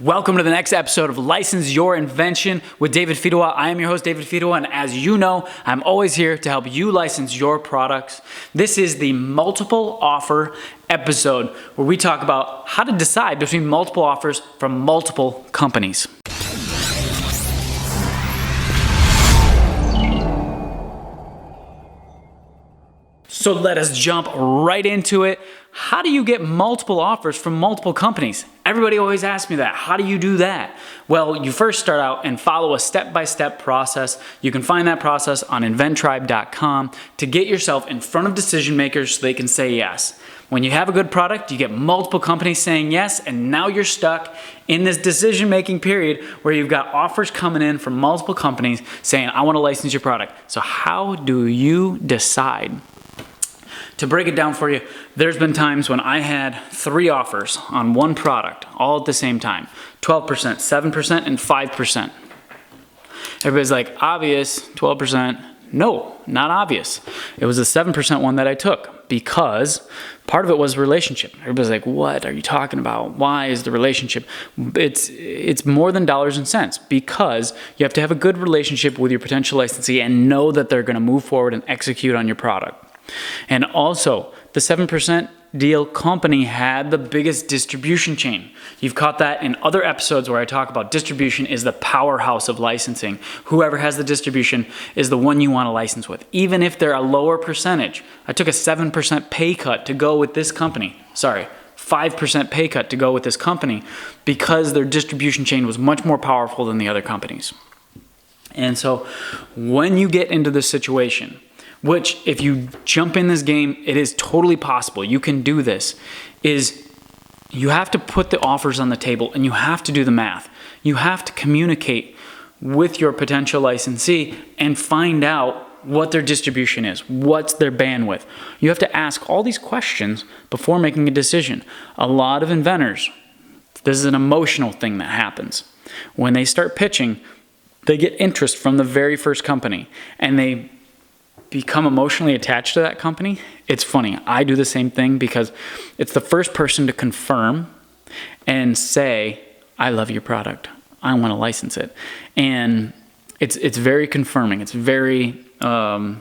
Welcome to the next episode of License Your Invention with David Fedewa. I am your host, David Fedewa, and as you know, I'm always here to help you license your products. This is the multiple offer episode where we talk about how to decide between multiple offers from multiple companies. So let us jump right into it. How do you get multiple offers from multiple companies? Everybody always asks me that. How do you do that? Well, you first start out and follow a step-by-step process. You can find that process on inventtribe.com to get yourself in front of decision makers so they can say yes. When you have a good product, you get multiple companies saying yes, and now you're stuck in this decision-making period where you've got offers coming in from multiple companies saying, I want to license your product. So how do you decide? To break it down for you, there's been times when I had 3 offers on one product all at the same time. 12%, 7%, and 5%. Everybody's like, obvious, 12%. No, not obvious. It was a 7% one that I took because part of it was relationship. Everybody's like, what are you talking about? Why is the relationship? It's more than dollars and cents because you have to have a good relationship with your potential licensee and know that they're going to move forward and execute on your product. And also, the 7% deal company had the biggest distribution chain. You've caught that in other episodes where I talk about distribution is the powerhouse of licensing. Whoever has the distribution is the one you want to license with, even if they're a lower percentage. I took a 7% pay cut to go with this company. 5% pay cut to go with this company because their distribution chain was much more powerful than the other companies. And so when you get into this situation, which if you jump in this game, it is totally possible. You can do this. Is you have to put the offers on the table and you have to do the math. You have to communicate with your potential licensee and find out what their distribution is, what's their bandwidth. You have to ask all these questions before making a decision. A lot of inventors, this is an emotional thing that happens. When they start pitching, they get interest from the very first company and they become emotionally attached to that company. It's funny. I do the same thing because it's the first person to confirm and say, I love your product. I want to license it. And it's very confirming. It's very, I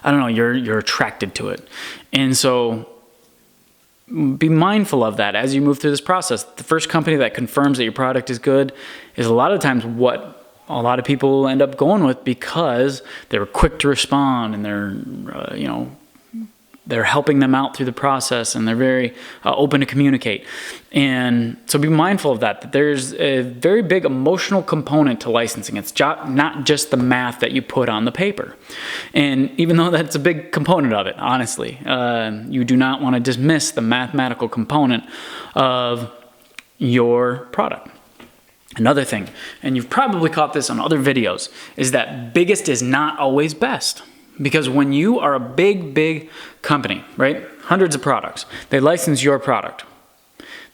don't know, you're attracted to it. And so be mindful of that as you move through this process. The first company that confirms that your product is good is a lot of times what a lot of people end up going with because they were quick to respond and they're helping them out through the process and they're very open to communicate. And so be mindful of that there's a very big emotional component to licensing. It's not just the math that you put on the paper. And even though that's a big component of it, honestly, you do not want to dismiss the mathematical component of your product. Another thing, and you've probably caught this on other videos, is that biggest is not always best. Because when you are a big company, right? Hundreds of products, they license your product.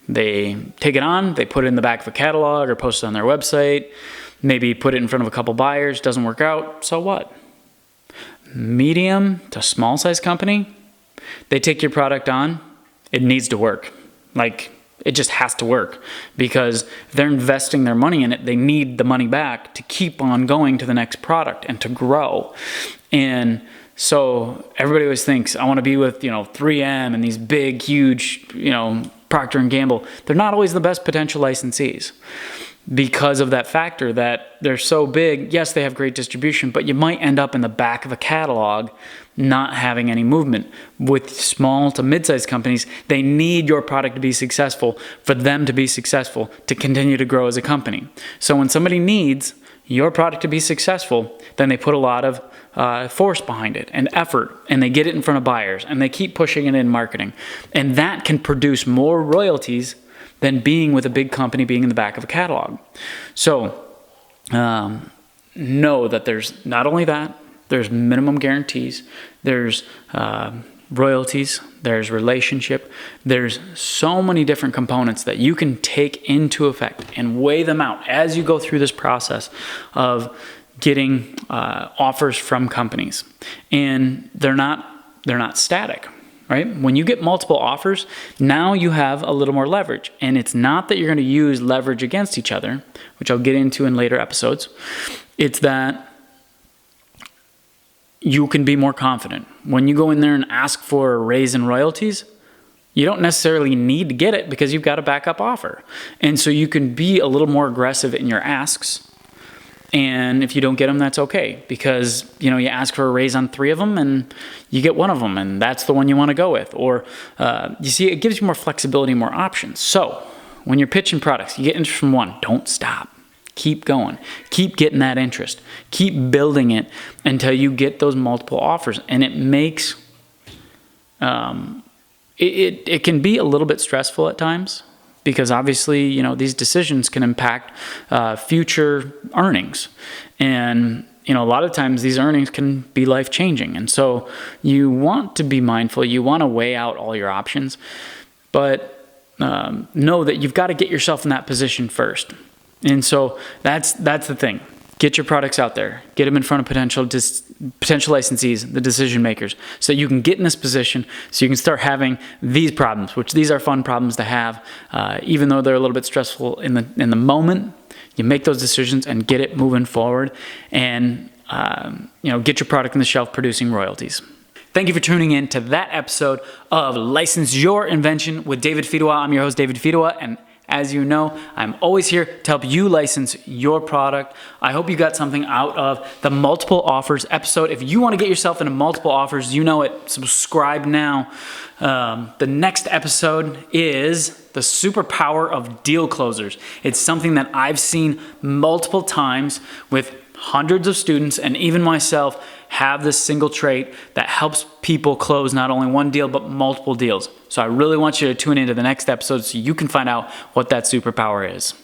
They take it on, they put it in the back of a catalog or post it on their website, maybe put it in front of a couple buyers, doesn't work out, so what? Medium to small size company, they take your product on, it needs to work. It just has to work because if they're investing their money in it, they need the money back to keep on going to the next product and to grow. And so everybody always thinks, I want to be with, 3M and these big, huge, Procter & Gamble. They're not always the best potential licensees because of that factor that they're so big. Yes, they have great distribution, but you might end up in the back of a catalog not having any movement. With small to mid-sized companies, they need your product to be successful for them to be successful to continue to grow as a company. So when somebody needs your product to be successful, then they put a lot of force behind it and effort, and they get it in front of buyers, and they keep pushing it in marketing. And that can produce more royalties than being with a big company, being in the back of a catalog. So know that there's not only that, there's minimum guarantees, there's royalties, there's relationship, there's so many different components that you can take into effect and weigh them out as you go through this process of getting offers from companies. And they're not static. right? When you get multiple offers, now you have a little more leverage. And it's not that you're going to use leverage against each other, which I'll get into in later episodes. It's that you can be more confident. When you go in there and ask for a raise in royalties, you don't necessarily need to get it because you've got a backup offer. And so you can be a little more aggressive in your asks. And if you don't get them, that's okay, because you ask for a raise on 3 of them and you get 1 of them, and that's the one you want to go with. Or you see, it gives you more flexibility, more options. So when you're pitching products, you get interest from 1, don't stop. Keep going. Keep getting that interest. Keep building it until you get those multiple offers. And it makes it can be a little bit stressful at times, because obviously, these decisions can impact future earnings. And, a lot of times these earnings can be life-changing. And so you want to be mindful. You want to weigh out all your options. But know that you've got to get yourself in that position first. And so that's the thing. Get your products out there. Get them in front of potential licensees, the decision makers, so you can get in this position, so you can start having these problems, which these are fun problems to have, even though they're a little bit stressful in the moment. You make those decisions and get it moving forward, and get your product on the shelf producing royalties. Thank you for tuning in to that episode of License Your Invention with David Fedewa. I'm your host, David Fedewa, and as you know, I'm always here to help you license your product. I hope you got something out of the multiple offers episode. If you want to get yourself into multiple offers, you know it. Subscribe now. The next episode is the superpower of deal closers. It's something that I've seen multiple times with hundreds of students, and even myself have this single trait that helps people close not only one deal, but multiple deals. So I really want you to tune into the next episode so you can find out what that superpower is.